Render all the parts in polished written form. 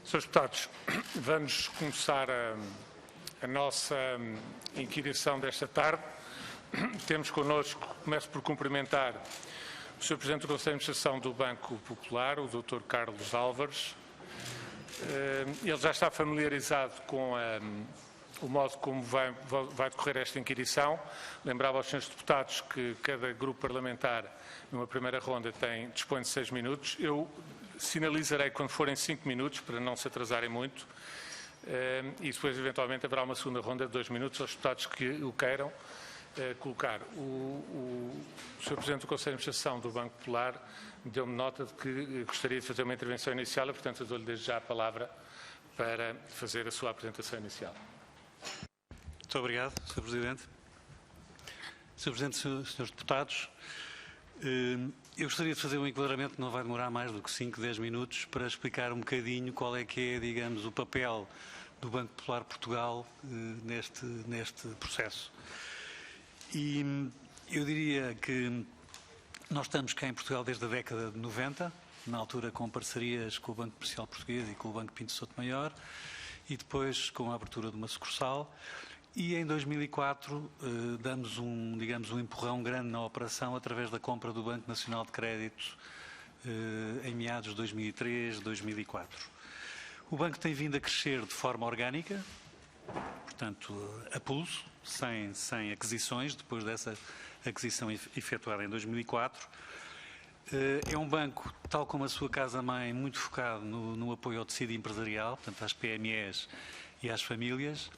Senhores deputados, vamos começar a nossa inquirição desta tarde. Temos connosco, começo por cumprimentar o Sr. Presidente do Conselho de Administração do Banco Popular, o Dr. Carlos Álvares. Ele já está familiarizado com o modo como vai decorrer esta inquirição. Lembrava aos senhores deputados que cada grupo parlamentar, numa primeira ronda, dispõe de 6 minutos. Eu sinalizarei quando forem 5 minutos, para não se atrasarem muito, e depois, eventualmente, haverá uma segunda ronda de 2 minutos aos deputados que o queiram colocar. O Sr. Presidente do Conselho de Administração do Banco Popular deu-me nota de que gostaria de fazer uma intervenção inicial e, portanto, eu dou-lhe desde já a palavra para fazer a sua apresentação inicial. Muito obrigado, Sr. Presidente. Sr. Presidente, Srs. Deputados, eu gostaria de fazer um enquadramento que não vai demorar mais do que 5, 10 minutos para explicar um bocadinho qual é que é, digamos, o papel do Banco Popular Portugal neste processo. E eu diria que nós estamos cá em Portugal desde a década de 90, na altura com parcerias com o Banco Comercial Português e com o Banco Pinto Souto Maior, e depois com a abertura de uma sucursal. E em 2004 damos um empurrão grande na operação através da compra do Banco Nacional de Crédito em meados de 2003, 2004. O banco tem vindo a crescer de forma orgânica, portanto a pulso, sem aquisições, depois dessa aquisição efetuada em 2004. É um banco, tal como a sua casa-mãe, muito focado no apoio ao tecido empresarial, portanto às PMEs e às famílias.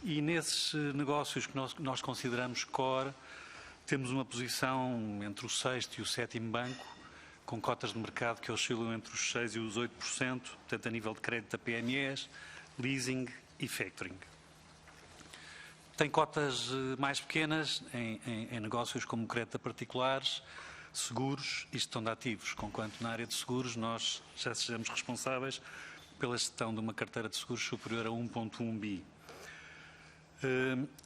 E nesses negócios que nós consideramos core, temos uma posição entre o 6º e o 7º banco, com cotas de mercado que oscilam entre os 6% e os 8%, portanto a nível de crédito a PMEs, leasing e factoring. Tem cotas mais pequenas em negócios como crédito a particulares, seguros e gestão de ativos, conquanto na área de seguros nós já sejamos responsáveis pela gestão de uma carteira de seguros superior a 1,1 bi.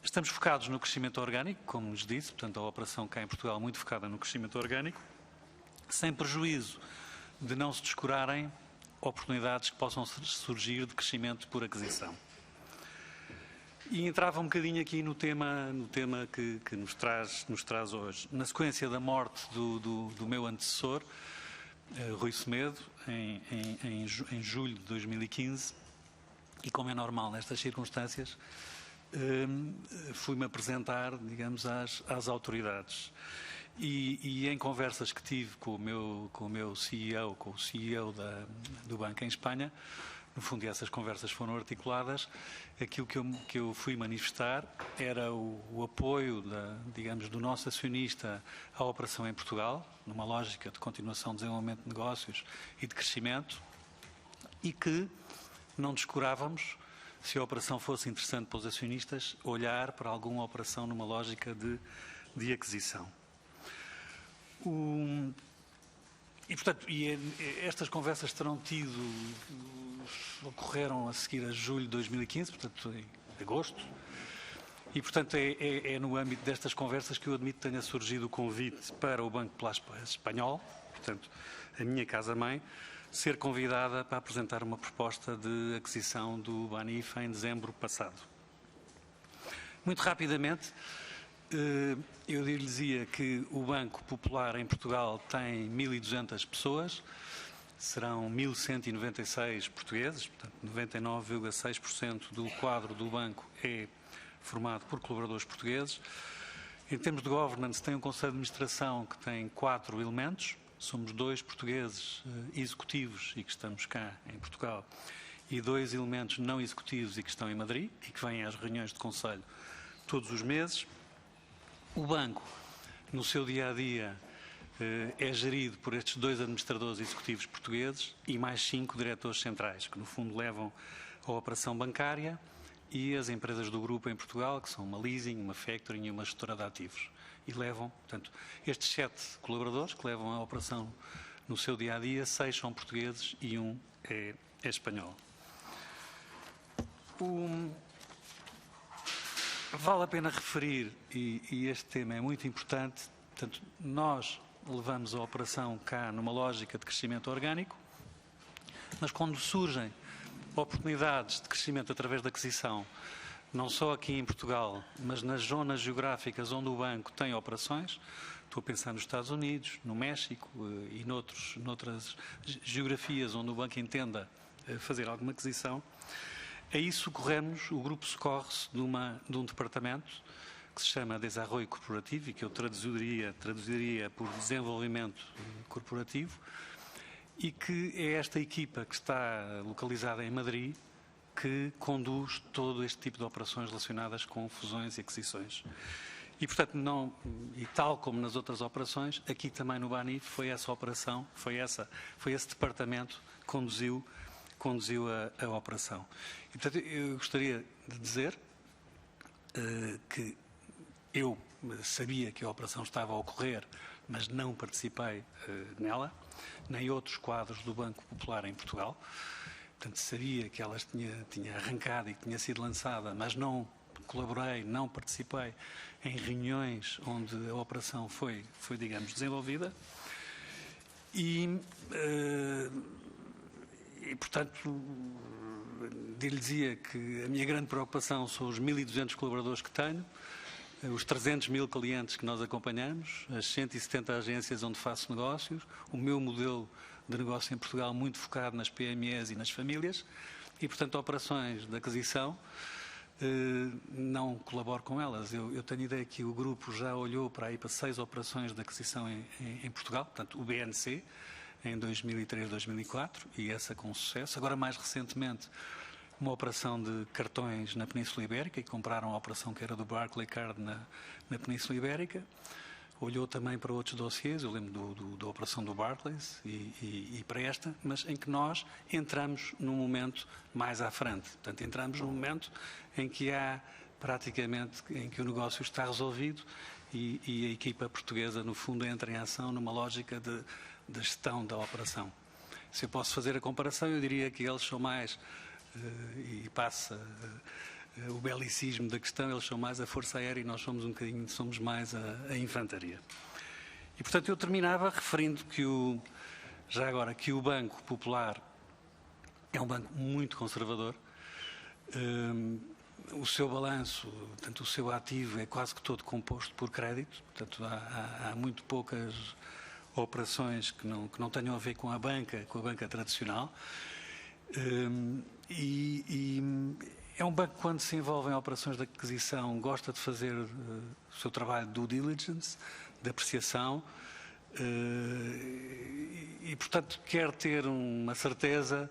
Estamos focados no crescimento orgânico, como lhes disse, portanto a operação cá em Portugal muito focada no crescimento orgânico, sem prejuízo de não se descurarem oportunidades que possam surgir de crescimento por aquisição. E entrava um bocadinho aqui no tema que nos traz hoje. Na sequência da morte do meu antecessor, Rui Semedo, em julho de 2015, e como é normal nestas circunstâncias, fui-me apresentar, digamos, às autoridades. E em conversas que tive com o meu CEO, com o CEO do banco em Espanha, no fundo, essas conversas foram articuladas, aquilo que eu fui manifestar era o apoio, do nosso acionista à operação em Portugal, numa lógica de continuação de desenvolvimento de negócios e de crescimento, e que não descurávamos, se a operação fosse interessante para os acionistas, olhar para alguma operação numa lógica de aquisição. Estas conversas ocorreram a seguir a julho de 2015, portanto em agosto, e portanto é no âmbito destas conversas que eu admito que tenha surgido o convite para o Banco Popular Espanhol, portanto a minha casa-mãe, ser convidada para apresentar uma proposta de aquisição do Banif em dezembro passado. Muito rapidamente, eu dizia que o Banco Popular em Portugal tem 1.200 pessoas, serão 1.196 portugueses, portanto 99,6% do quadro do banco é formado por colaboradores portugueses. Em termos de governance, tem um Conselho de Administração que tem 4 elementos. Somos 2 portugueses executivos e que estamos cá em Portugal e 2 elementos não executivos e que estão em Madrid e que vêm às reuniões de Conselho todos os meses. O banco, no seu dia-a-dia, é gerido por estes 2 administradores executivos portugueses e mais 5 diretores centrais, que no fundo levam a operação bancária e as empresas do grupo em Portugal, que são uma leasing, uma factoring e uma gestora de ativos. E levam, portanto, estes 7 colaboradores que levam a operação no seu dia-a-dia, 6 são portugueses e 1 é espanhol. Vale a pena referir, e este tema é muito importante, portanto, nós levamos a operação cá numa lógica de crescimento orgânico, mas quando surgem oportunidades de crescimento através da aquisição, não só aqui em Portugal, mas nas zonas geográficas onde o banco tem operações. Estou a pensar nos Estados Unidos, no México e noutras geografias onde o banco entenda fazer alguma aquisição. A isso socorremos, o grupo socorre-se de um departamento que se chama Desenvolvimento Corporativo e que eu traduziria por Desenvolvimento Corporativo, e que é esta equipa que está localizada em Madrid que conduz todo este tipo de operações relacionadas com fusões e aquisições. E, portanto, e tal como nas outras operações, aqui também no BANIF foi essa operação, foi esse departamento que conduziu a operação. E, portanto, eu gostaria de dizer que eu sabia que a operação estava a ocorrer, mas não participei nela, nem outros quadros do Banco Popular em Portugal. Portanto, sabia que ela tinha arrancado e que tinha sido lançada, mas não colaborei, não participei em reuniões onde a operação foi digamos, desenvolvida. E portanto, dir-lhe-dizia que a minha grande preocupação são os 1.200 colaboradores que tenho, os 300 mil clientes que nós acompanhamos, as 170 agências onde faço negócios, o meu modelo de negócio em Portugal muito focado nas PMEs e nas famílias e, portanto, operações de aquisição, não colaboro com elas. Eu tenho ideia que o grupo já olhou para 6 operações de aquisição em Portugal, portanto, o BNC, em 2003, 2004, e essa com sucesso. Agora, mais recentemente, uma operação de cartões na Península Ibérica, e compraram a operação que era do Barclaycard na Península Ibérica. Olhou também para outros dossiês, eu lembro da operação do Barclays e para esta, mas em que nós entramos num momento mais à frente. Portanto, entramos num momento em que em que o negócio está resolvido e a equipa portuguesa, no fundo, entra em ação numa lógica de gestão da operação. Se eu posso fazer a comparação, eu diria que eles são mais, e passa o belicismo da questão, eles são mais a Força Aérea e nós somos mais a Infantaria. E, portanto, eu terminava referindo que o Banco Popular é um banco muito conservador. O seu balanço, portanto, o seu ativo é quase que todo composto por crédito, portanto, há muito poucas operações que não tenham a ver com a banca tradicional. É um banco que, quando se envolve em operações de aquisição, gosta de fazer o seu trabalho de due diligence, de apreciação, e, portanto, quer ter uma certeza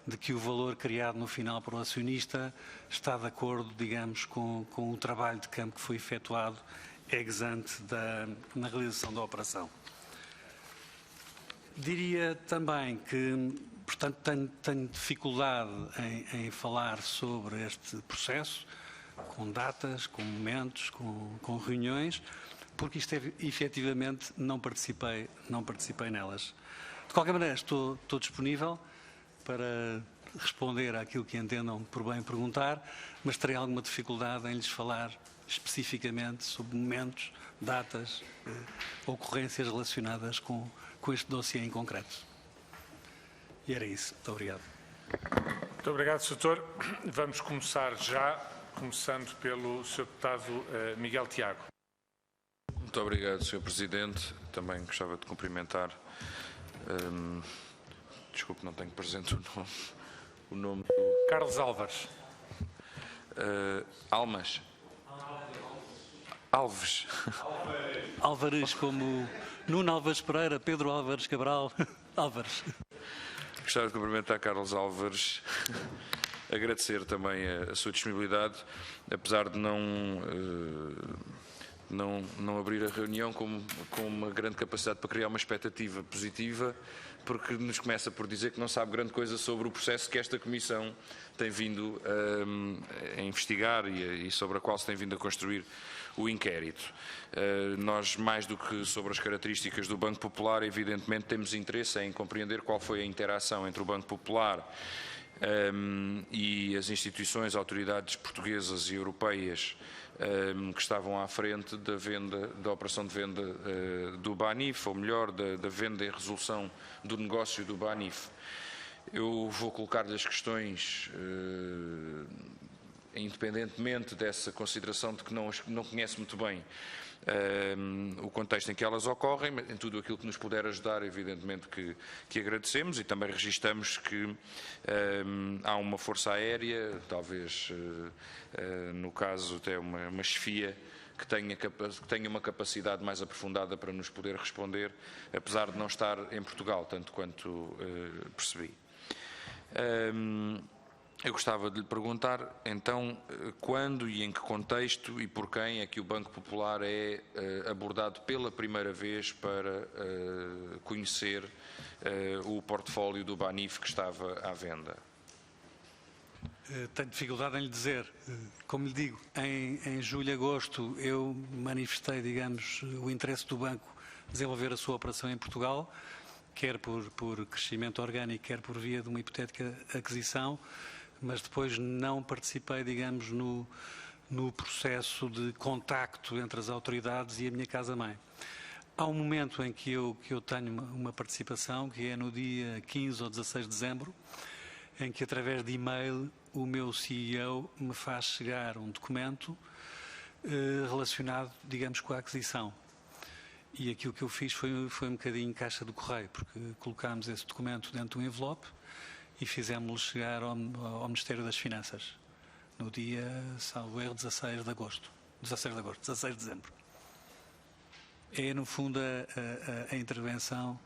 de que o valor criado no final para o acionista está de acordo, digamos, com o trabalho de campo que foi efetuado ex ante na realização da operação. Diria também que, portanto, tenho dificuldade em falar sobre este processo, com datas, com momentos, com reuniões, porque isto efetivamente não participei nelas. De qualquer maneira, estou disponível para responder àquilo que entendam por bem perguntar, mas terei alguma dificuldade em lhes falar especificamente sobre momentos, datas, ocorrências relacionadas com este dossiê em concreto. E era isso. Muito obrigado. Muito obrigado, Sr. Doutor. Vamos começar já, começando pelo Sr. Deputado Miguel Tiago. Muito obrigado, Sr. Presidente. Também gostava de cumprimentar. Desculpe, não tenho presente o nome do... Carlos Álvares. Alves. Álvares, como Nuno Álvares Pereira, Pedro Álvares Cabral, Álvares. Gostava de cumprimentar Carlos Álvares, agradecer também a sua disponibilidade, apesar de não abrir a reunião com uma grande capacidade para criar uma expectativa positiva, porque nos começa por dizer que não sabe grande coisa sobre o processo que esta Comissão tem vindo a investigar e sobre a qual se tem vindo a construir o inquérito. Nós, mais do que sobre as características do Banco Popular, evidentemente temos interesse em compreender qual foi a interação entre o Banco Popular e as instituições, autoridades portuguesas e europeias que estavam à frente da operação de venda do BANIF, ou melhor, da venda e resolução do negócio do BANIF. Eu vou colocar-lhe as questões, independentemente dessa consideração de que não conhece muito bem o contexto em que elas ocorrem, em tudo aquilo que nos puder ajudar, evidentemente que agradecemos, e também registamos que há uma força aérea, talvez no caso até uma chefia, que tenha uma capacidade mais aprofundada para nos poder responder, apesar de não estar em Portugal, tanto quanto percebi. Eu gostava de lhe perguntar, então, quando e em que contexto e por quem é que o Banco Popular é abordado pela primeira vez para conhecer o portfólio do Banif que estava à venda? Tenho dificuldade em lhe dizer. Como lhe digo, em julho e agosto eu manifestei, digamos, o interesse do banco em desenvolver a sua operação em Portugal, quer por crescimento orgânico, quer por via de uma hipotética aquisição, mas depois não participei, digamos, no processo de contacto entre as autoridades e a minha casa-mãe. Há um momento em que eu tenho uma participação, que é no dia 15 ou 16 de dezembro, em que, através de e-mail, o meu CEO me faz chegar um documento relacionado, digamos, com a aquisição. E aquilo que eu fiz foi um bocadinho em caixa do correio, porque colocámos esse documento dentro de um envelope e fizemos-lo chegar ao Ministério das Finanças, no dia, salvo erro, 16 de dezembro. É, no fundo, a intervenção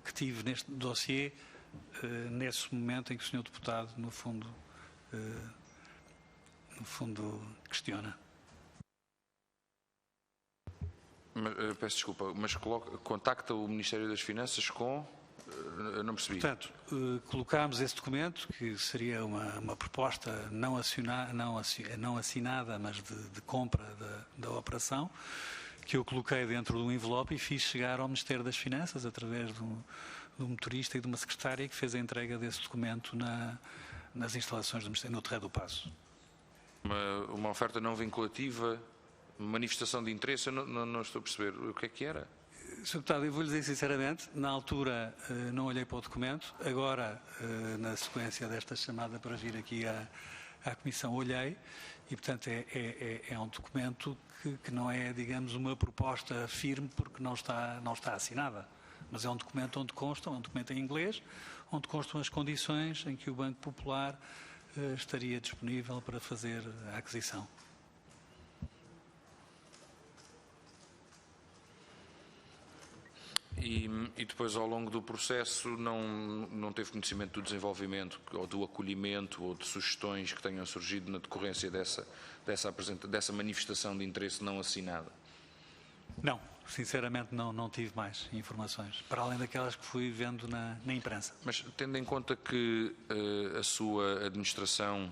que tive neste dossiê, nesse momento em que o Sr. Deputado, no fundo, questiona. Peço desculpa, mas contacta o Ministério das Finanças com... Eu não percebi. Portanto, colocámos esse documento, que seria uma proposta não assinada, mas de compra da operação, que eu coloquei dentro de um envelope e fiz chegar ao Ministério das Finanças, através de um motorista e de uma secretária que fez a entrega desse documento nas instalações do Ministério, no Terreiro do Paço. Uma oferta não vinculativa, manifestação de interesse, eu não estou a perceber o que é que era. Sr. Deputado, eu vou-lhe dizer sinceramente, na altura não olhei para o documento, agora, na sequência desta chamada para vir aqui à Comissão, olhei e, portanto, é um documento que não é, digamos, uma proposta firme porque não está assinada, mas é um documento onde consta, um documento em inglês, onde constam as condições em que o Banco Popular estaria disponível para fazer a aquisição. E depois, ao longo do processo, não teve conhecimento do desenvolvimento ou do acolhimento ou de sugestões que tenham surgido na decorrência dessa manifestação de interesse não assinada? Não, sinceramente não tive mais informações, para além daquelas que fui vendo na imprensa. Mas tendo em conta que a sua administração,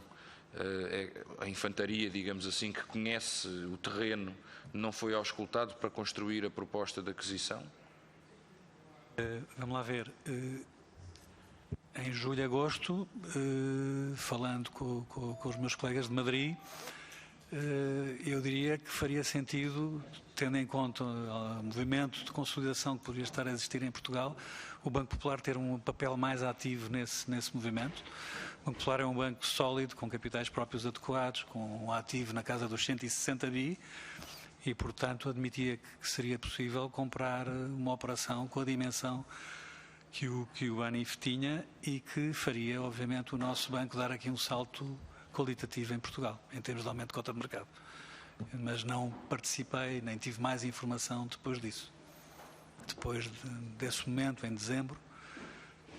a infantaria, digamos assim, que conhece o terreno, não foi auscultado para construir a proposta de aquisição? Vamos lá ver. Em julho e agosto, falando com os meus colegas de Madrid, eu diria que faria sentido, tendo em conta o movimento de consolidação que poderia estar a existir em Portugal, o Banco Popular ter um papel mais ativo nesse movimento. O Banco Popular é um banco sólido, com capitais próprios adequados, com um ativo na casa dos 160 bi, e, portanto, admitia que seria possível comprar uma operação com a dimensão que o Banif tinha e que faria, obviamente, o nosso banco dar aqui um salto qualitativo em Portugal, em termos de aumento de cota de mercado. Mas não participei, nem tive mais informação depois disso. Depois desse momento, em dezembro,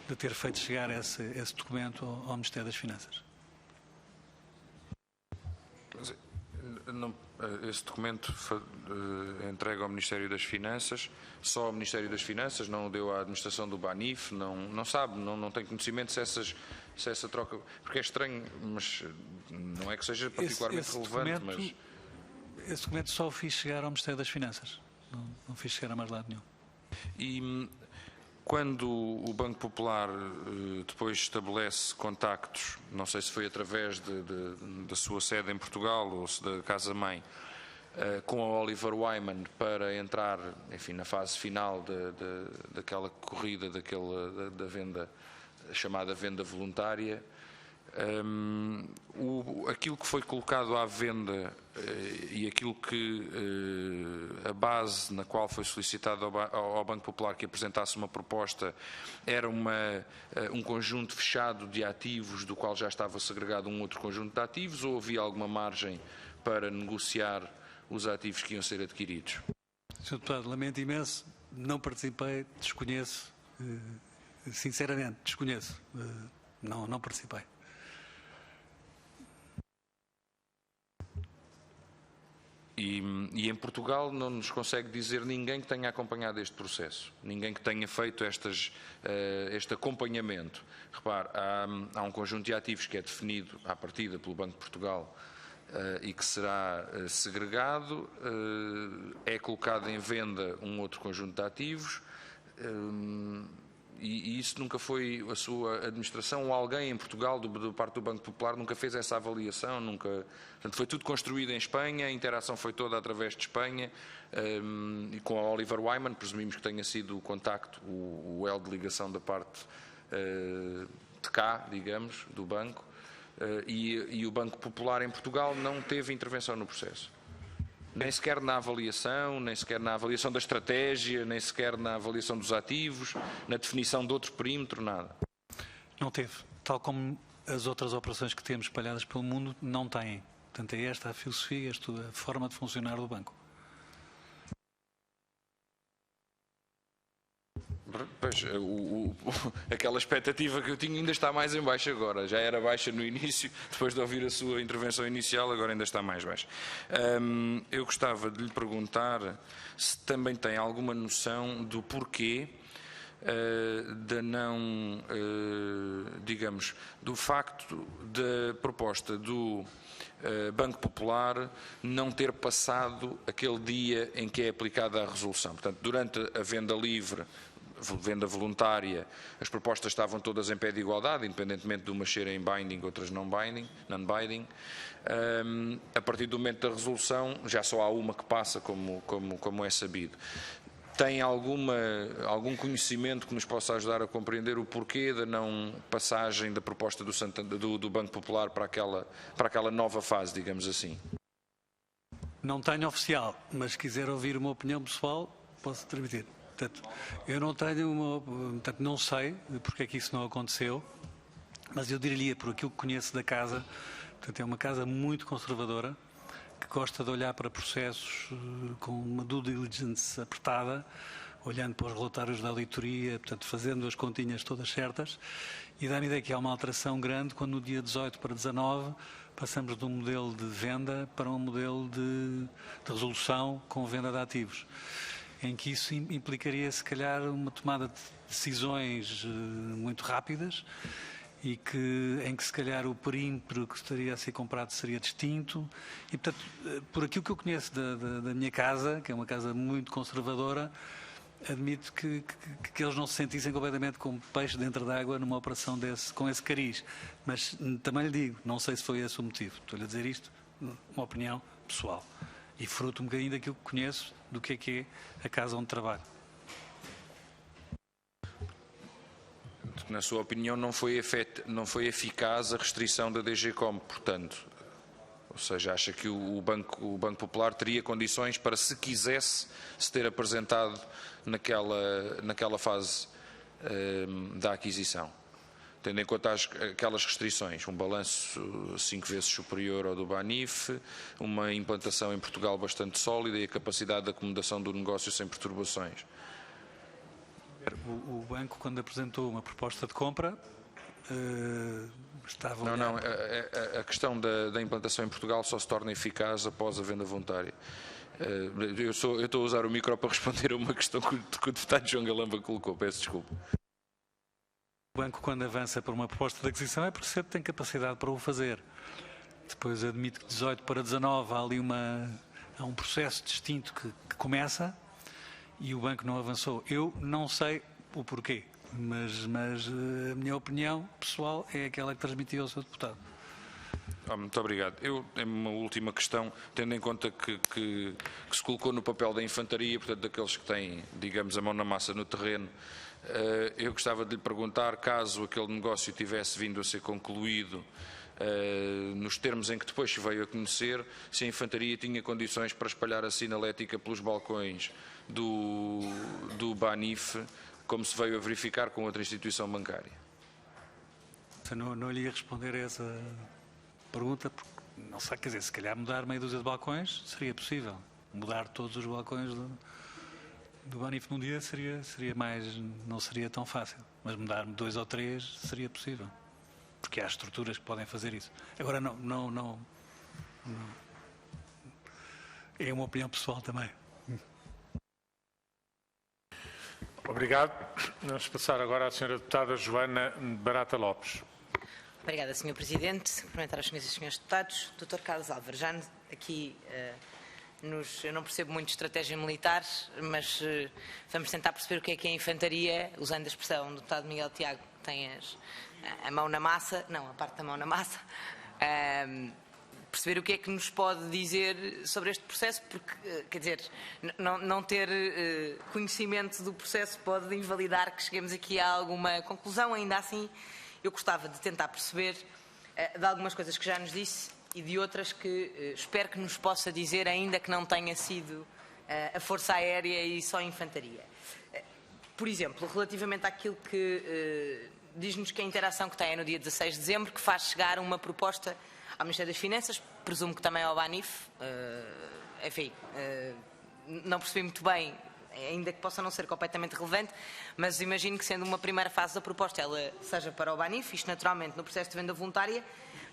de ter feito chegar esse documento ao Ministério das Finanças. Esse documento foi entregue ao Ministério das Finanças, só ao Ministério das Finanças, não o deu à administração do Banif, não sabe, não tem conhecimento se essa troca, porque é estranho, mas não é que seja particularmente relevante. Mas esse documento só o fiz chegar ao Ministério das Finanças, não fiz chegar a mais lado nenhum. E quando o Banco Popular depois estabelece contactos, não sei se foi através da sua sede em Portugal ou se da casa-mãe, com a Oliver Wyman para entrar, enfim, na fase final daquela corrida, da venda a chamada venda voluntária. Aquilo que foi colocado à venda e aquilo que a base na qual foi solicitado ao Banco Popular que apresentasse uma proposta era um conjunto fechado de ativos do qual já estava segregado um outro conjunto de ativos, ou havia alguma margem para negociar os ativos que iam ser adquiridos? Sr. Deputado, lamento imenso, não participei, desconheço, sinceramente, desconheço, não participei. E em Portugal não nos consegue dizer ninguém que tenha acompanhado este processo, ninguém que tenha feito este acompanhamento. Repare, há um conjunto de ativos que é definido à partida pelo Banco de Portugal e que será segregado, é colocado em venda um outro conjunto de ativos, e isso nunca foi a sua administração ou alguém em Portugal, da parte do Banco Popular, nunca fez essa avaliação, portanto, foi tudo construído em Espanha, a interação foi toda através de Espanha, e com a Oliver Wyman, presumimos que tenha sido o contacto, o elo de ligação da parte de cá, digamos, do banco, e o Banco Popular em Portugal não teve intervenção no processo. Nem sequer na avaliação, nem sequer na avaliação da estratégia, nem sequer na avaliação dos ativos, na definição de outro perímetro, nada. Não teve. Tal como as outras operações que temos espalhadas pelo mundo, não têm. Portanto, é esta a filosofia, a forma de funcionar do banco. Pois, aquela expectativa que eu tinha ainda está mais em baixo agora. Já era baixa no início, depois de ouvir a sua intervenção inicial, agora ainda está mais baixa. Eu gostava de lhe perguntar se também tem alguma noção do porquê da não, digamos, do facto da proposta do Banco Popular não ter passado aquele dia em que é aplicada a resolução. Portanto, durante a venda livre, venda voluntária, as propostas estavam todas em pé de igualdade, independentemente de umas serem binding, outras non-binding. A partir do momento da resolução, já só há uma que passa, como é sabido. Tem algum conhecimento que nos possa ajudar a compreender o porquê da não passagem da proposta do Banco Popular para aquela nova fase, digamos assim? Não tenho oficial, mas se quiser ouvir uma opinião pessoal, posso transmitir. Portanto, eu não tenho portanto, não sei porque é que isso não aconteceu, mas eu diria, por aquilo que conheço da casa, portanto, é uma casa muito conservadora, que gosta de olhar para processos com uma due diligence apertada, olhando para os relatórios da auditoria, portanto, fazendo as continhas todas certas, e dá-me a ideia que há uma alteração grande quando no dia 18 para 19 passamos de um modelo de venda para um modelo de resolução com venda de ativos, em que isso implicaria, se calhar, uma tomada de decisões muito rápidas e em que, se calhar, o perímetro que estaria a ser comprado seria distinto. E, portanto, por aquilo que eu conheço da minha casa, que é uma casa muito conservadora, admito que eles não se sentissem completamente como peixe dentro d'água numa operação com esse cariz. Mas também lhe digo, não sei se foi esse o motivo. Estou-lhe a dizer isto, uma opinião pessoal. E fruto um bocadinho daquilo que conheço do que é a casa onde trabalho. Na sua opinião, não foi eficaz a restrição da DGCOM, portanto. Ou seja, acha que o Banco Popular teria condições para, se quisesse, se ter apresentado naquela fase da aquisição. Tendo em conta aquelas restrições, um balanço 5 vezes superior ao do Banif, uma implantação em Portugal bastante sólida e a capacidade de acomodação do negócio sem perturbações. O banco, quando apresentou uma proposta de compra, estava... A questão da implantação em Portugal só se torna eficaz após a venda voluntária. Eu estou a usar o micro para responder a uma questão que o deputado João Galamba colocou, peço desculpa. O banco, quando avança por uma proposta de aquisição, é porque sempre tem capacidade para o fazer. Depois admito que 18 para 19 há um processo distinto que começa e o banco não avançou. Eu não sei o porquê, mas a minha opinião pessoal é aquela que transmiti ao Sr. Deputado. Muito obrigado. Uma última questão, tendo em conta que se colocou no papel da infantaria, portanto, daqueles que têm, digamos, a mão na massa no terreno, Eu gostava de lhe perguntar, caso aquele negócio tivesse vindo a ser concluído nos termos em que depois se veio a conhecer, se a Infantaria tinha condições para espalhar a sinalética pelos balcões do Banif, como se veio a verificar com outra instituição bancária. Não lhe ia responder a essa pergunta, porque não sei, quer dizer, se calhar mudar meia dúzia de balcões seria possível. Mudar todos os balcões do Banif num dia seria mais, não seria tão fácil. Mas mudar 2 ou 3 seria possível. Porque há estruturas que podem fazer isso. Agora, não. É uma opinião pessoal também. Obrigado. Vamos passar agora à senhora deputada Joana Barata Lopes. Obrigada, Sr. Presidente. Cumprimentar as senhoras e senhores deputados. Dr. Carlos Álvares, já aqui eu não percebo muito de estratégia militar, mas vamos tentar perceber o que é a infantaria, usando a expressão do deputado Miguel Tiago, que tem a mão na massa, não, a parte da mão na massa, perceber o que é que nos pode dizer sobre este processo, porque, quer dizer, não ter conhecimento do processo pode invalidar que cheguemos aqui a alguma conclusão. Ainda assim, eu gostava de tentar perceber de algumas coisas que já nos disse e de outras que espero que nos possa dizer, ainda que não tenha sido a Força Aérea e só a Infantaria. Por exemplo, relativamente àquilo que diz-nos que a interação que tem é no dia 16 de dezembro, que faz chegar uma proposta ao Ministério das Finanças, presumo que também ao Banif, enfim, não percebi muito bem, ainda que possa não ser completamente relevante, mas imagino que sendo uma primeira fase da proposta ela seja para o Banif, isto naturalmente no processo de venda voluntária,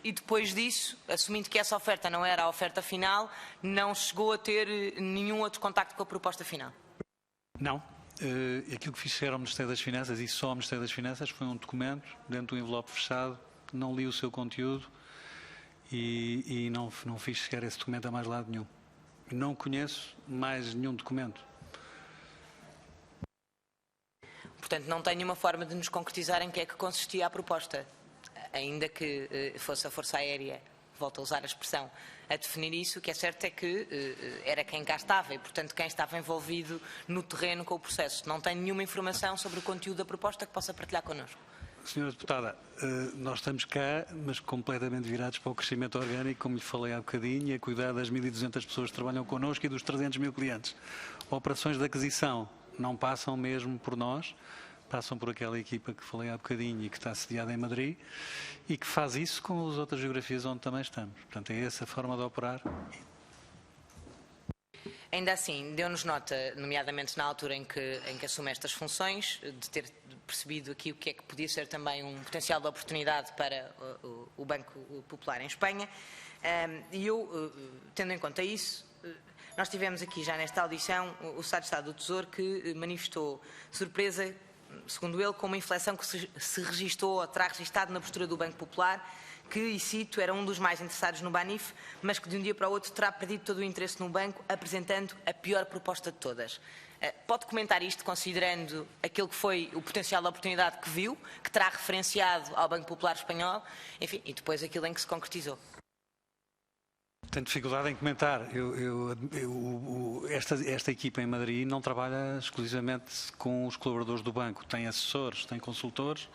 e depois disso, assumindo que essa oferta não era a oferta final, não chegou a ter nenhum outro contacto com a proposta final? Não. Aquilo que fizeram ao Ministério das Finanças, e só ao Ministério das Finanças, foi um documento dentro do envelope fechado, não li o seu conteúdo e não fiz sequer esse documento a mais lado nenhum. Não conheço mais nenhum documento. Portanto, não tem nenhuma forma de nos concretizar em que é que consistia a proposta, ainda que fosse a Força Aérea, volto a usar a expressão, a definir isso. O que é certo é que era quem cá estava e, portanto, quem estava envolvido no terreno com o processo. Não tem nenhuma informação sobre o conteúdo da proposta que possa partilhar connosco. Senhora Deputada, nós estamos cá, mas completamente virados para o crescimento orgânico, como lhe falei há bocadinho, e a cuidar das 1.200 pessoas que trabalham connosco e dos 300 mil clientes. Operações de aquisição não passam mesmo por nós, passam por aquela equipa que falei há bocadinho e que está sediada em Madrid e que faz isso com as outras geografias onde também estamos. Portanto, é essa a forma de operar. Ainda assim, deu-nos nota, nomeadamente na altura em que assume estas funções, de ter percebido aqui o que é que podia ser também um potencial de oportunidade para o Banco Popular em Espanha. E eu, tendo em conta isso, nós tivemos aqui já nesta audição o Secretário de Estado do Tesouro que manifestou surpresa, segundo ele, com uma inflexão que se registou ou terá registado na postura do Banco Popular, que, e cito, era um dos mais interessados no Banif, mas que de um dia para o outro terá perdido todo o interesse no banco, apresentando a pior proposta de todas. Pode comentar isto, considerando aquilo que foi o potencial de oportunidade que viu, que terá referenciado ao Banco Popular Espanhol, enfim, e depois aquilo em que se concretizou? Tenho dificuldade em comentar. Esta equipa em Madrid não trabalha exclusivamente com os colaboradores do banco. Tem assessores, tem consultores.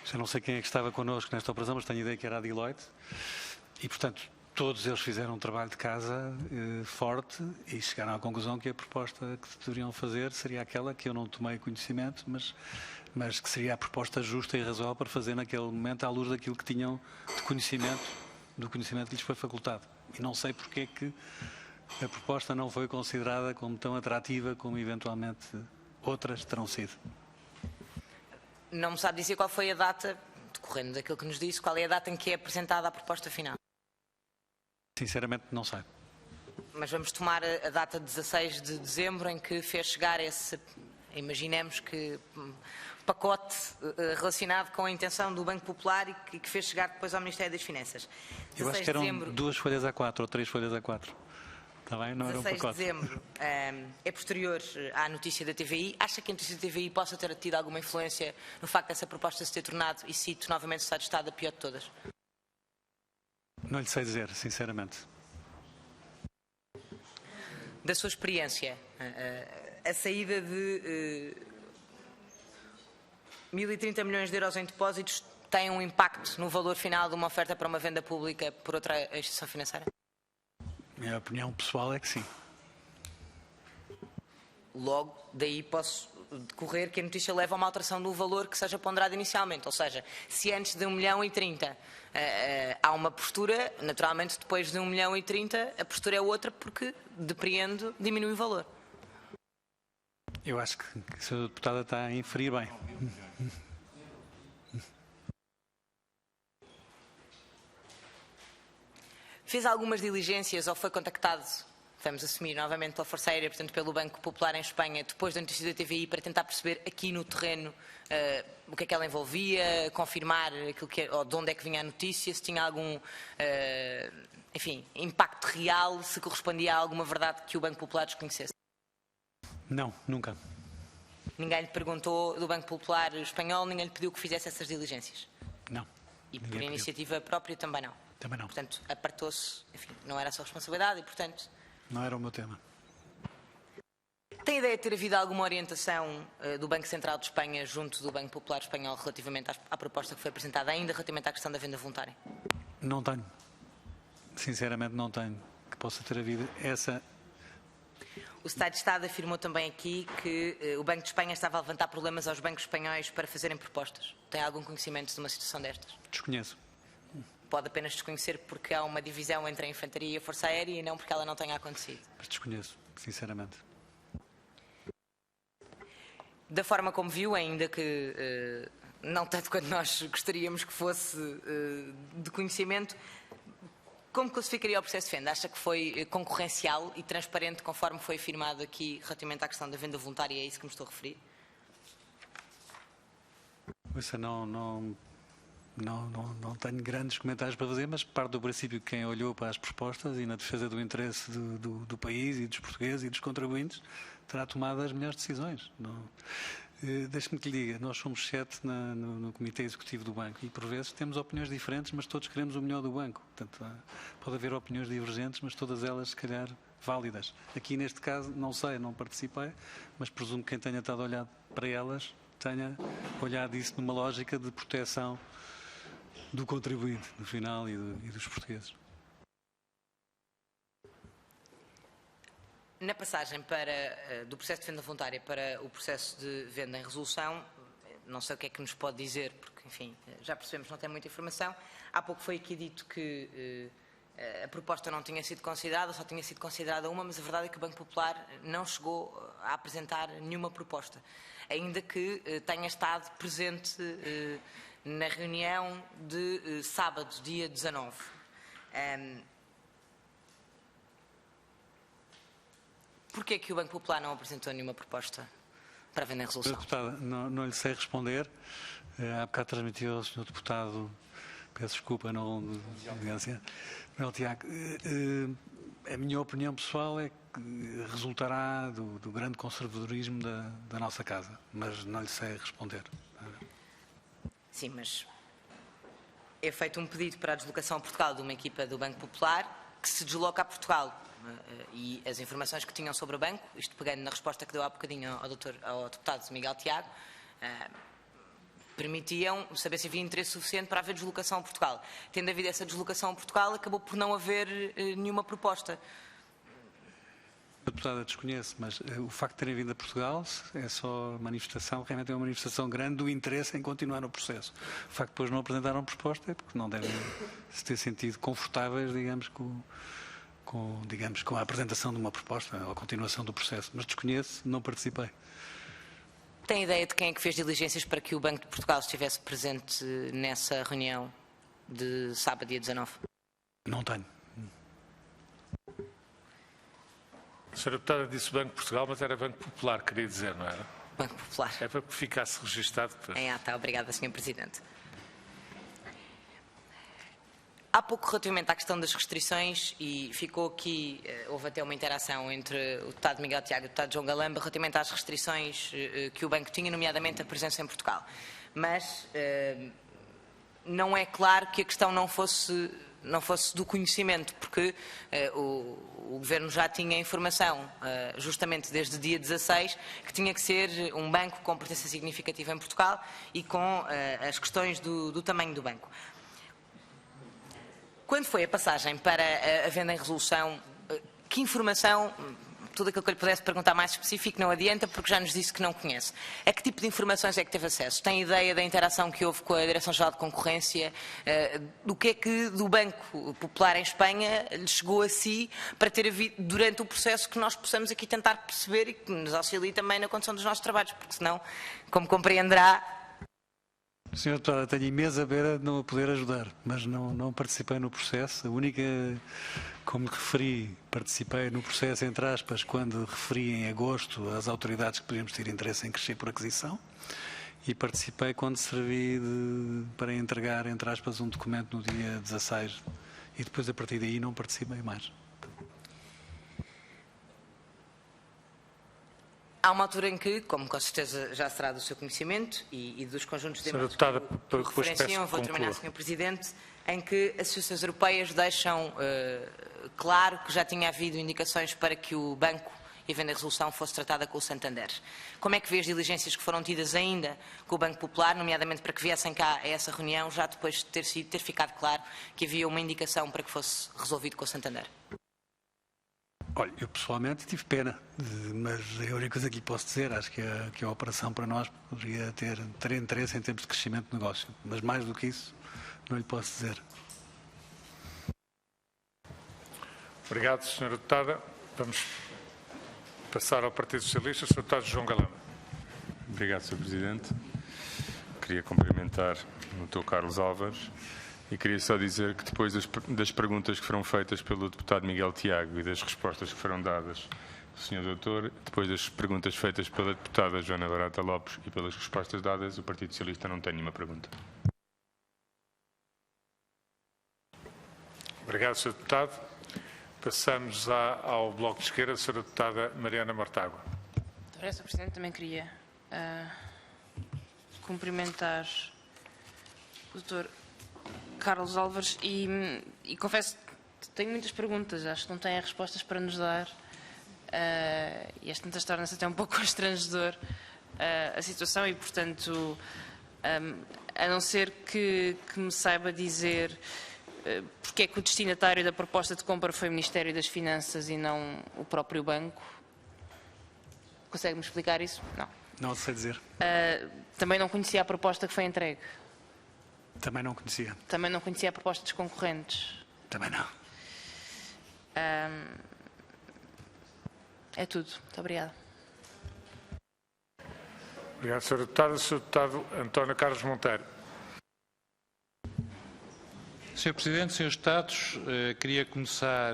Já não sei quem é que estava connosco nesta operação, mas tenho a ideia que era a Deloitte. E, portanto, todos eles fizeram um trabalho de casa forte e chegaram à conclusão que a proposta que deveriam fazer seria aquela que eu não tomei conhecimento, mas que seria a proposta justa e razoável para fazer naquele momento à luz daquilo que tinham de conhecimento, do conhecimento que lhes foi facultado. E não sei porque é que a proposta não foi considerada como tão atrativa como eventualmente outras terão sido. Não me sabe dizer qual foi a data, decorrendo daquilo que nos disse, qual é a data em que é apresentada a proposta final? Sinceramente não sei. Mas vamos tomar a data de 16 de dezembro em que fez chegar esse, imaginemos que, pacote relacionado com a intenção do Banco Popular e que fez chegar depois ao Ministério das Finanças. Eu acho que eram 2 folhas A4 ou 3 folhas A4. Está bem? Não era um 16 pacote. de dezembro é posterior à notícia da TVI. Acha que a notícia da TVI possa ter tido alguma influência no facto dessa proposta se ter tornado, e cito novamente o Estado de Estado, a pior de todas? Não lhe sei dizer, sinceramente. Da sua experiência, a saída 1.030 milhões de euros em depósitos têm um impacto no valor final de uma oferta para uma venda pública por outra instituição financeira? Minha opinião pessoal é que sim. Logo, daí posso decorrer que a notícia leva a uma alteração do valor que seja ponderado inicialmente. Ou seja, se antes de 1.030 há uma postura, naturalmente depois de 1.030 a postura é outra porque, depreendo, diminui o valor. Eu acho que a senhora deputada está a inferir bem. Fez algumas diligências ou foi contactado, vamos assumir novamente, pela Força Aérea, portanto pelo Banco Popular em Espanha, depois da notícia da TVI, para tentar perceber aqui no terreno o que é que ela envolvia, confirmar aquilo que, ou de onde é que vinha a notícia, se tinha algum enfim, impacto real, se correspondia a alguma verdade que o Banco Popular desconhecesse? Não, nunca. Ninguém lhe perguntou do Banco Popular espanhol, ninguém lhe pediu que fizesse essas diligências? Não. E por Ninguém pediu. iniciativa própria também não? Também não. Portanto, apartou-se, enfim, não era a sua responsabilidade e, portanto... Não era o meu tema. Tem ideia de ter havido alguma orientação do Banco Central de Espanha junto do Banco Popular Espanhol relativamente à proposta que foi apresentada, ainda relativamente à questão da venda voluntária? Não tenho. Sinceramente não tenho que possa ter havido essa... O Secretário de Estado afirmou também aqui que o Banco de Espanha estava a levantar problemas aos bancos espanhóis para fazerem propostas. Tem algum conhecimento de uma situação destas? Desconheço. Pode apenas desconhecer porque há uma divisão entre a Infantaria e a Força Aérea e não porque ela não tenha acontecido. Mas desconheço, sinceramente. Da forma como viu, ainda que não tanto quanto nós gostaríamos que fosse de conhecimento, como classificaria o processo de venda? Acha que foi concorrencial e transparente conforme foi afirmado aqui relativamente à questão da venda voluntária? É isso que me estou a referir? Isso não tenho grandes comentários para fazer, mas parte do princípio que quem olhou para as propostas e na defesa do interesse do país e dos portugueses e dos contribuintes terá tomado as melhores decisões. Deixe-me que lhe diga, nós somos 7 no Comitê Executivo do Banco e por vezes temos opiniões diferentes, mas todos queremos o melhor do banco. Portanto, pode haver opiniões divergentes, mas todas elas, se calhar, válidas. Aqui neste caso, não sei, não participei, mas presumo que quem tenha estado a olhar para elas tenha olhado isso numa lógica de proteção do contribuinte, no final, e dos portugueses. Na passagem do processo de venda voluntária para o processo de venda em resolução, não sei o que é que nos pode dizer, porque, enfim, já percebemos que não tem muita informação. Há pouco foi aqui dito que a proposta não tinha sido considerada, só tinha sido considerada uma, mas a verdade é que o Banco Popular não chegou a apresentar nenhuma proposta, ainda que tenha estado presente na reunião de sábado, dia 19. Porquê que o Banco Popular não apresentou nenhuma proposta para a venda em resolução? Deputada, não lhe sei responder. Há bocado transmitiu ao Sr. Deputado, peço desculpa, não Tiago. A minha opinião pessoal é que resultará do grande conservadorismo da nossa Casa, mas não lhe sei responder. Sim, mas é feito um pedido para a deslocação a Portugal de uma equipa do Banco Popular que se desloca a Portugal. E as informações que tinham sobre o banco, isto pegando na resposta que deu há bocadinho ao deputado Miguel Tiago, permitiam saber se havia interesse suficiente para haver deslocação a Portugal. Tendo havido essa deslocação a Portugal, acabou por não haver nenhuma proposta. A deputada desconhece, mas o facto de terem vindo a Portugal é só manifestação, realmente é uma manifestação grande do interesse em continuar no processo. O facto de depois não apresentaram proposta é porque não devem se ter sentido confortáveis, digamos, com a apresentação de uma proposta ou a continuação do processo. Mas desconheço, não participei. Tem ideia de quem é que fez diligências para que o Banco de Portugal estivesse presente nessa reunião de sábado, dia 19? Não tenho. A senhora deputada disse Banco de Portugal, mas era Banco Popular, queria dizer, não era? Banco Popular. É para que ficasse registado. Em ata, obrigada, Sr. Presidente. Há pouco, relativamente à questão das restrições, e ficou aqui, houve até uma interação entre o deputado Miguel Tiago e o deputado João Galamba relativamente às restrições que o banco tinha, nomeadamente a presença em Portugal. Mas não é claro que a questão não fosse não fosse do conhecimento, porque o Governo já tinha informação, justamente desde dia 16, que tinha que ser um banco com presença significativa em Portugal e com as questões do tamanho do banco. Quando foi a passagem para a venda em resolução, que informação... Tudo aquilo que eu lhe pudesse perguntar mais específico não adianta, porque já nos disse que não conhece. A que tipo de informações é que teve acesso? Tem ideia da interação que houve com a Direção-Geral de Concorrência? Do que é que do Banco Popular em Espanha lhe chegou a si para ter havido, durante o processo, que nós possamos aqui tentar perceber e que nos auxilie também na condução dos nossos trabalhos, porque senão, como compreenderá... Senhor Deputado, tenho imensa pena de não a poder ajudar, mas não participei no processo. A única, como referi, participei no processo, entre aspas, quando referi em agosto às autoridades que podíamos ter interesse em crescer por aquisição, e participei quando servi para entregar, entre aspas, um documento no dia 16, e depois a partir daí não participei mais. Há uma altura em que, como com certeza já será do seu conhecimento e dos conjuntos de Senhora e-mails Deputada, que referenciam, vou terminar, Sr. Presidente, em que as associações europeias deixam claro que já tinha havido indicações para que o banco e a venda em resolução fosse tratada com o Santander. Como é que vê as diligências que foram tidas ainda com o Banco Popular, nomeadamente para que viessem cá a essa reunião, já depois de ter ficado claro que havia uma indicação para que fosse resolvido com o Santander? Olha, eu pessoalmente tive pena, mas a única coisa que lhe posso dizer, acho que a operação para nós poderia ter interesse em termos de crescimento de negócio, mas mais do que isso não lhe posso dizer. Obrigado, Sra. Deputada. Vamos passar ao Partido Socialista. Sr. Deputado João Galamba. Obrigado, Sr. Presidente. Queria cumprimentar o Dr. Carlos Álvares e queria só dizer que depois das perguntas que foram feitas pelo deputado Miguel Tiago e das respostas que foram dadas pelo Sr. Doutor, depois das perguntas feitas pela deputada Joana Barata Lopes e pelas respostas dadas, o Partido Socialista não tem nenhuma pergunta. Obrigado, Sr. Deputado. Passamos ao Bloco de Esquerda, a Sra. Deputada Mariana Mortágua. Sr. Presidente, também queria cumprimentar o Dr. Carlos Álvares e confesso que tenho muitas perguntas, acho que não tem respostas para nos dar e às tantas torna-se até um pouco constrangedor a situação e, portanto, a não ser que me saiba dizer porque é que o destinatário da proposta de compra foi o Ministério das Finanças e não o próprio banco. Consegue-me explicar isso? Não. Não sei dizer. Também não conhecia a proposta que foi entregue. Também não conhecia. Também não conhecia a proposta dos concorrentes. Também não. É tudo. Muito obrigada. Obrigado, Sra. Deputada. Sr. Deputado António Carlos Monteiro. Sr. Presidente, Srs. Deputados, queria começar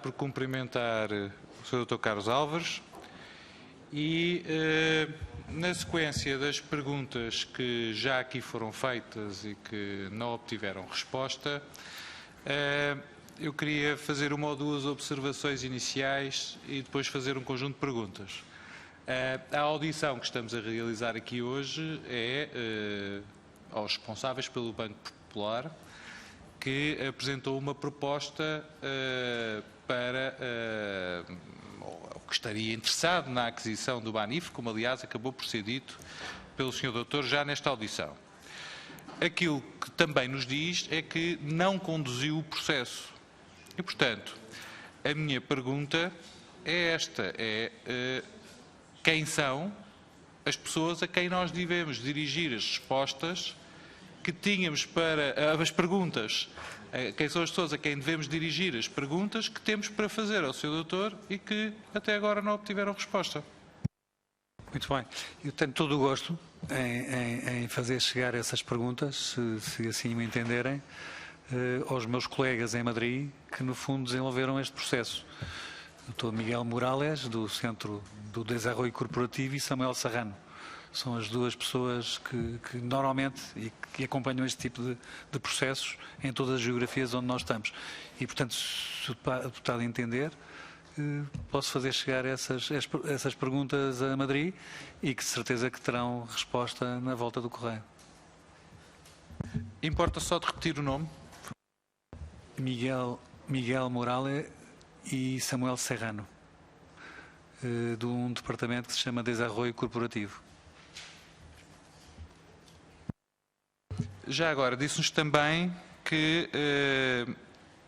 por cumprimentar o Sr. Dr. Carlos Álvares e, na sequência das perguntas que já aqui foram feitas e que não obtiveram resposta, eu queria fazer uma ou duas observações iniciais e depois fazer um conjunto de perguntas. A audição que estamos a realizar aqui hoje é aos responsáveis pelo Banco Popular, que apresentou uma proposta ou que estaria interessado na aquisição do Banif, como aliás acabou por ser dito pelo Sr. Doutor já nesta audição. Aquilo que também nos diz é que não conduziu o processo. E, portanto, a minha pergunta é esta, quem são as pessoas a quem nós devemos dirigir as respostas que tínhamos para as perguntas, quem são as pessoas a quem devemos dirigir as perguntas que temos para fazer ao Sr. Doutor e que até agora não obtiveram resposta. Muito bem. Eu tenho todo o gosto em fazer chegar essas perguntas, se assim me entenderem, aos meus colegas em Madrid, que no fundo desenvolveram este processo. O Dr. Miguel Morales, do Centro do Desarrollo Corporativo, e Samuel Serrano. São as duas pessoas que normalmente e que acompanham este tipo de processos em todas as geografias onde nós estamos. E, portanto, se o deputado entender, posso fazer chegar essas perguntas a Madrid e que de certeza que terão resposta na volta do correio. Importa só de repetir o nome? Miguel Morales e Samuel Serrano, de um departamento que se chama Desarrollo Corporativo. Já agora, disse-nos também que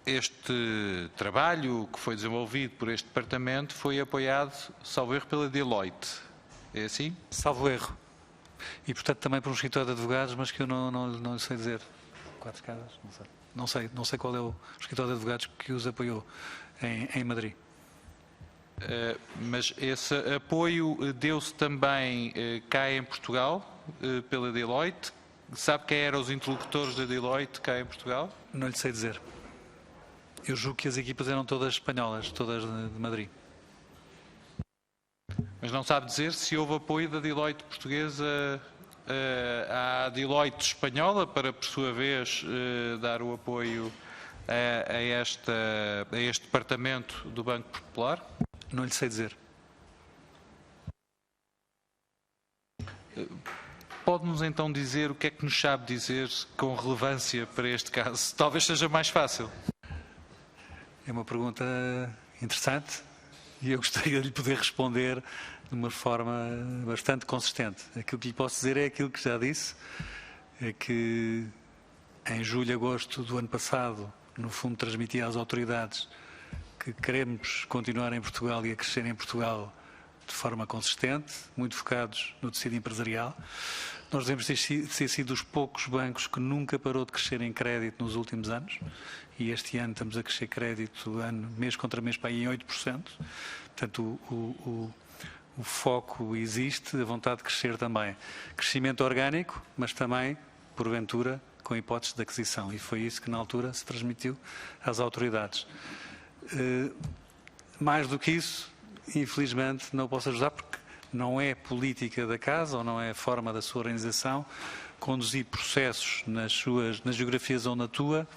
este trabalho que foi desenvolvido por este departamento foi apoiado, salvo erro, pela Deloitte. É assim? Salvo erro. E, portanto, também por um escritório de advogados, mas que eu não sei dizer. 4 casas? Não sei. Não sei qual é o escritório de advogados que os apoiou em Madrid. Mas esse apoio deu-se também cá em Portugal, pela Deloitte? Sabe quem eram os interlocutores da Deloitte cá em Portugal? Não lhe sei dizer. Eu julgo que as equipas eram todas espanholas, todas de Madrid. Mas não sabe dizer se houve apoio da Deloitte portuguesa à Deloitte espanhola para, por sua vez, dar o apoio a este departamento do Banco Popular? Não lhe sei dizer. Pode-nos então dizer o que é que nos sabe dizer com relevância para este caso? Talvez seja mais fácil. É uma pergunta interessante e eu gostaria de lhe poder responder de uma forma bastante consistente. Aquilo que lhe posso dizer é aquilo que já disse, é que em julho e agosto do ano passado, no fundo, transmiti às autoridades que queremos continuar em Portugal e a crescer em Portugal de forma consistente, muito focados no tecido empresarial. Nós devemos ter sido dos poucos bancos que nunca parou de crescer em crédito nos últimos anos, e este ano estamos a crescer crédito mês contra mês para aí em 8%. Portanto, o foco existe, a vontade de crescer também. Crescimento orgânico, mas também, porventura, com hipóteses de aquisição, e foi isso que na altura se transmitiu às autoridades. Mais do que isso, infelizmente, não o posso ajudar porque não é política da casa ou não é forma da sua organização conduzir processos nas geografias onde atua,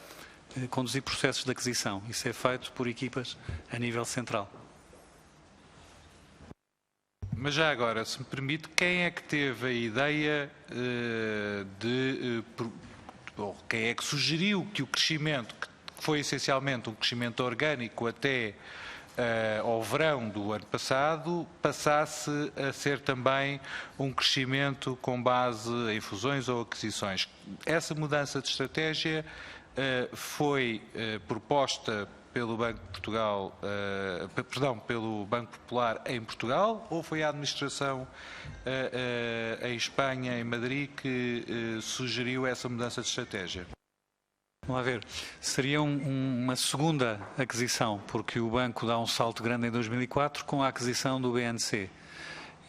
conduzir processos de aquisição. Isso é feito por equipas a nível central. Mas já agora, se me permite, quem é que teve a ideia quem é que sugeriu que o crescimento, que foi essencialmente um crescimento orgânico até ao verão do ano passado, passasse a ser também um crescimento com base em fusões ou aquisições? Essa mudança de estratégia foi proposta pelo Banco de Portugal, pelo Banco Popular em Portugal, ou foi a administração em Espanha, em Madrid, que sugeriu essa mudança de estratégia? Vamos lá ver. Seria uma segunda aquisição, porque o banco dá um salto grande em 2004 com a aquisição do BNC.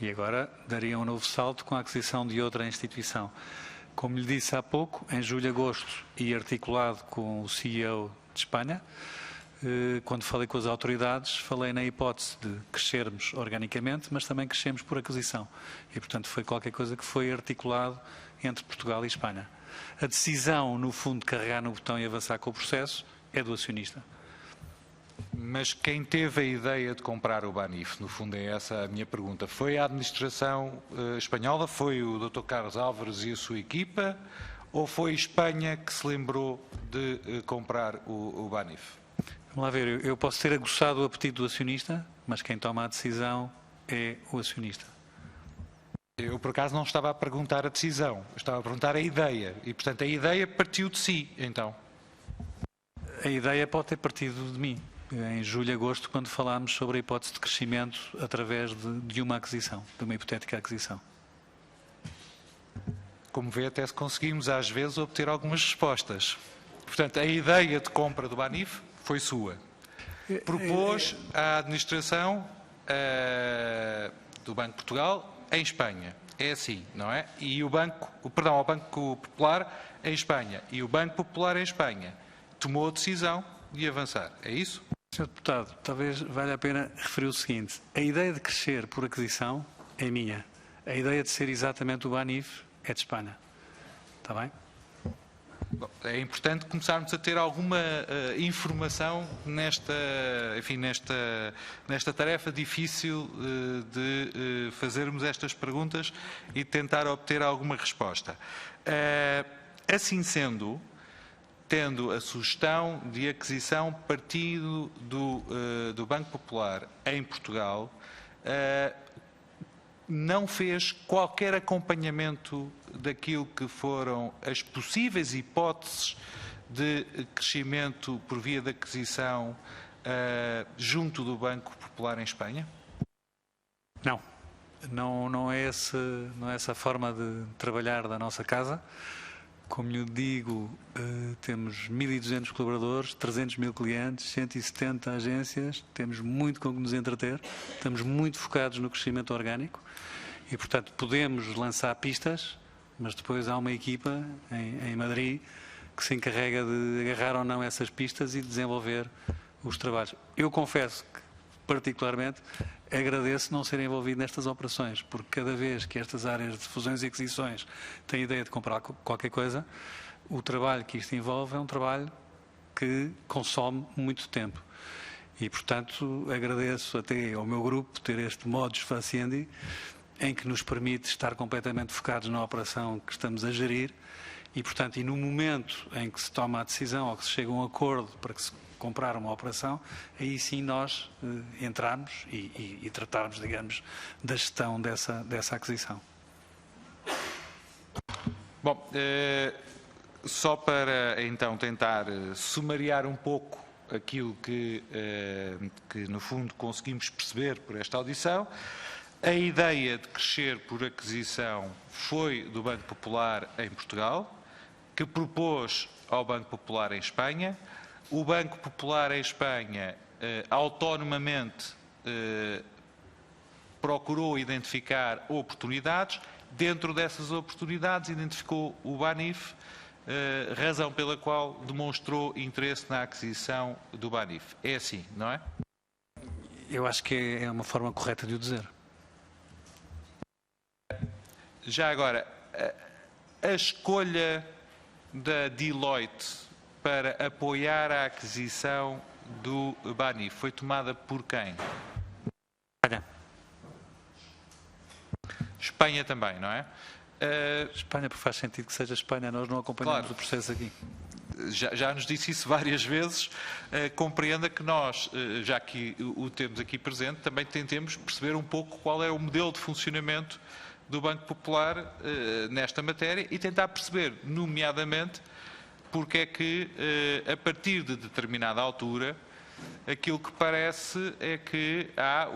E agora daria um novo salto com a aquisição de outra instituição. Como lhe disse há pouco, em julho e agosto, e articulado com o CEO de Espanha, quando falei com as autoridades, falei na hipótese de crescermos organicamente, mas também crescemos por aquisição. E, portanto, foi qualquer coisa que foi articulado entre Portugal e Espanha. A decisão, no fundo, de carregar no botão e avançar com o processo é do acionista. Mas quem teve a ideia de comprar o Banif, no fundo é essa a minha pergunta, foi a administração espanhola, foi o Dr. Carlos Álvares e a sua equipa, ou foi Espanha que se lembrou de comprar o Banif? Vamos lá ver, eu posso ter aguçado o apetite do acionista, mas quem toma a decisão é o acionista. Eu, por acaso, não estava a perguntar a decisão, eu estava a perguntar a ideia. E, portanto, a ideia partiu de si, então. A ideia pode ter partido de mim, em julho e agosto, quando falámos sobre a hipótese de crescimento através de uma aquisição, de uma hipotética aquisição. Como vê, até se conseguimos, às vezes, obter algumas respostas. Portanto, a ideia de compra do Banif foi sua. Propôs à administração do Banco de Portugal em Espanha. É assim, não é? E ao Banco Popular em Espanha. E o Banco Popular em Espanha tomou a decisão de avançar. É isso? Sr. Deputado, talvez valha a pena referir o seguinte. A ideia de crescer por aquisição é minha. A ideia de ser exatamente o Banif é de Espanha. Está bem? Bom, é importante começarmos a ter alguma informação nesta tarefa difícil de fazermos estas perguntas e tentar obter alguma resposta. Assim sendo, tendo a sugestão de aquisição partido do Banco Popular em Portugal, não fez qualquer acompanhamento daquilo que foram as possíveis hipóteses de crescimento por via de aquisição junto do Banco Popular em Espanha? Não é essa a forma de trabalhar da nossa casa. Como lhe digo, temos 1.200 colaboradores, 300 mil clientes, 170 agências, temos muito com que nos entreter, estamos muito focados no crescimento orgânico e, portanto, podemos lançar pistas, mas depois há uma equipa em Madrid que se encarrega de agarrar ou não essas pistas e desenvolver os trabalhos. Eu confesso que, particularmente, agradeço não ser envolvido nestas operações, porque cada vez que estas áreas de fusões e aquisições têm ideia de comprar qualquer coisa, o trabalho que isto envolve é um trabalho que consome muito tempo. E, portanto, agradeço até ao meu grupo ter este modus faciendi, em que nos permite estar completamente focados na operação que estamos a gerir e, portanto, e no momento em que se toma a decisão ou que se chega a um acordo para que se comprar uma operação, aí sim nós entrarmos e tratarmos, digamos, da gestão dessa aquisição. Bom, só para então tentar sumariar um pouco aquilo que no fundo conseguimos perceber por esta audição, a ideia de crescer por aquisição foi do Banco Popular em Portugal, que propôs ao Banco Popular em Espanha. O Banco Popular em Espanha, autonomamente, procurou identificar oportunidades. Dentro dessas oportunidades, identificou o Banif, razão pela qual demonstrou interesse na aquisição do Banif. É assim, não é? Eu acho que é uma forma correta de o dizer. Já agora, a escolha da Deloitte para apoiar a aquisição do Banif foi tomada por quem? Espanha. Espanha também, não é? Espanha, porque faz sentido que seja Espanha, nós não acompanhamos Claro. o processo aqui. Já nos disse isso várias vezes, compreenda que nós, já que o temos aqui presente, também tentemos perceber um pouco qual é o modelo de funcionamento do Banco Popular nesta matéria e tentar perceber, nomeadamente, porque é que, a partir de determinada altura, aquilo que parece é que há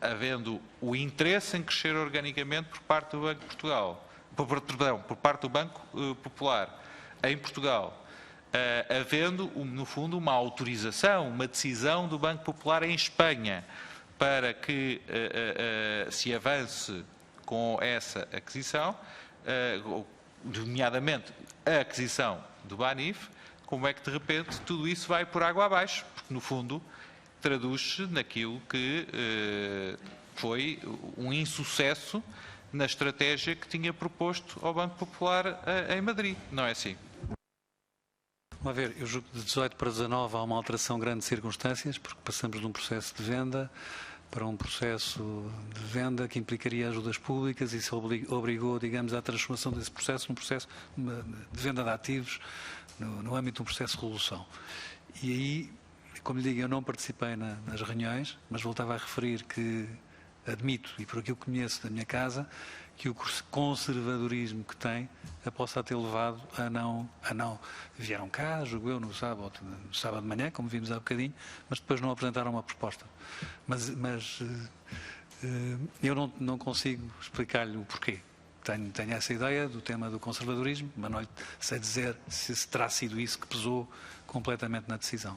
havendo o interesse em crescer organicamente por parte do Banco de Portugal, por parte do Banco Popular em Portugal, havendo, no fundo, uma autorização, uma decisão do Banco Popular em Espanha para que se avance com essa aquisição, nomeadamente a aquisição do Banif. Como é que de repente tudo isso vai por água abaixo? Porque no fundo traduz-se naquilo que foi um insucesso na estratégia que tinha proposto ao Banco Popular em Madrid, não é assim? Vamos ver, eu julgo que de 18 para 19 há uma alteração grande de circunstâncias, porque passamos de um processo de venda para um processo de venda que implicaria ajudas públicas e isso obrigou, digamos, à transformação desse processo num processo de venda de ativos no âmbito de um processo de resolução. E aí, como lhe digo, eu não participei nas reuniões, mas voltava a referir que admito, e por aquilo que conheço da minha casa, que o conservadorismo que tem a possa ter levado a não vieram cá, julgo eu, no sábado de manhã, como vimos há bocadinho, mas depois não apresentaram uma proposta. Mas eu não consigo explicar-lhe o porquê. Tenho essa ideia do tema do conservadorismo, mas não lhe sei dizer se terá sido isso que pesou completamente na decisão.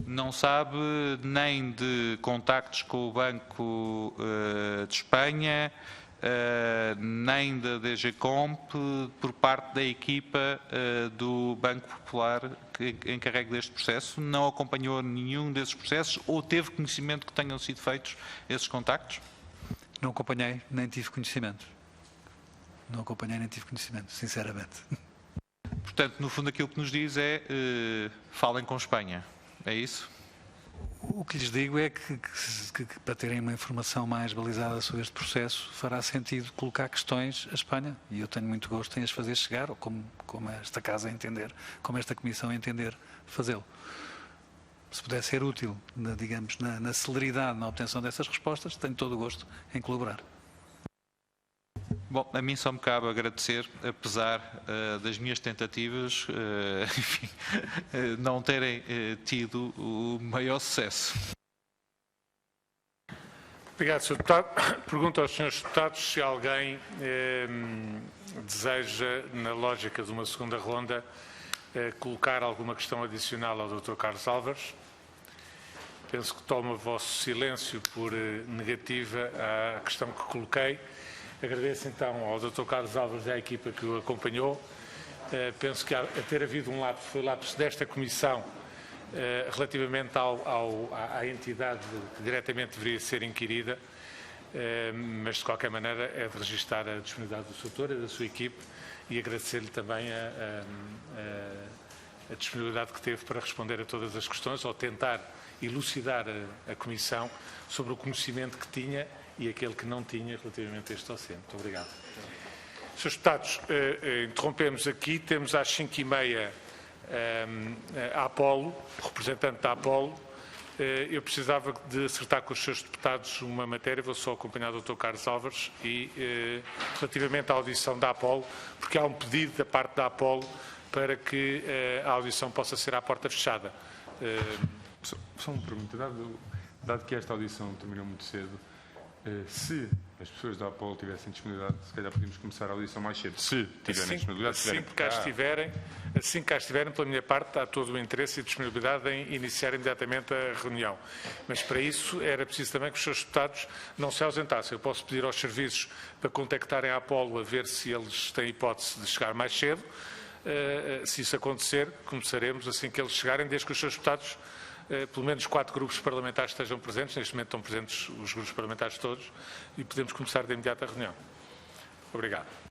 Não sabe nem de contactos com o Banco de Espanha, nem da DG Comp, por parte da equipa do Banco Popular que encarregue deste processo? Não acompanhou nenhum desses processos ou teve conhecimento que tenham sido feitos esses contactos? Não acompanhei, nem tive conhecimento. Não acompanhei, nem tive conhecimento, sinceramente. Portanto, no fundo, aquilo que nos diz é falem com Espanha. É isso? O que lhes digo é que para terem uma informação mais balizada sobre este processo fará sentido colocar questões à Espanha e eu tenho muito gosto em as fazer chegar, ou como esta Casa entender, como esta Comissão entender fazê-lo. Se puder ser útil, digamos, na celeridade na obtenção dessas respostas, tenho todo o gosto em colaborar. Bom, a mim só me cabe agradecer, apesar das minhas tentativas, enfim, não terem tido o maior sucesso. Obrigado, Sr. Deputado. Pergunto aos Srs. Deputados se alguém deseja, na lógica de uma segunda ronda, colocar alguma questão adicional ao Dr. Carlos Álvares. Penso que tomo o vosso silêncio por negativa à questão que coloquei. Agradeço então ao Dr. Carlos Álvares e à equipa que o acompanhou. Penso que a ter havido um lapso, foi o lapso desta Comissão relativamente à entidade que diretamente deveria ser inquirida, mas de qualquer maneira é de registrar a disponibilidade do Sr. Doutor e da sua equipe e agradecer-lhe também a disponibilidade que teve para responder a todas as questões ou tentar elucidar a Comissão sobre o conhecimento que tinha e aquele que não tinha relativamente a este dossiê. Muito obrigado. Srs. Deputados, interrompemos aqui, temos às 5h30 a Apolo, representante da Apolo. Eu precisava de acertar com os Srs. Deputados uma matéria, vou só acompanhar o Dr. Carlos Álvares, e relativamente à audição da Apolo, porque há um pedido da parte da Apolo para que a audição possa ser à porta fechada. Só uma pergunta, dado que esta audição terminou muito cedo, se as pessoas da Apolo tivessem disponibilidade, se calhar podíamos começar a audição mais cedo. Se tiverem disponibilidade, assim que cá estiverem, pela minha parte, há todo o interesse e disponibilidade em iniciar imediatamente a reunião. Mas para isso era preciso também que os seus deputados não se ausentassem. Eu posso pedir aos serviços para contactarem a Apolo a ver se eles têm hipótese de chegar mais cedo. Se isso acontecer, começaremos assim que eles chegarem, desde que os seus deputados, pelo menos 4 grupos parlamentares estejam presentes. Neste momento estão presentes os grupos parlamentares todos e podemos começar de imediato a reunião. Obrigado.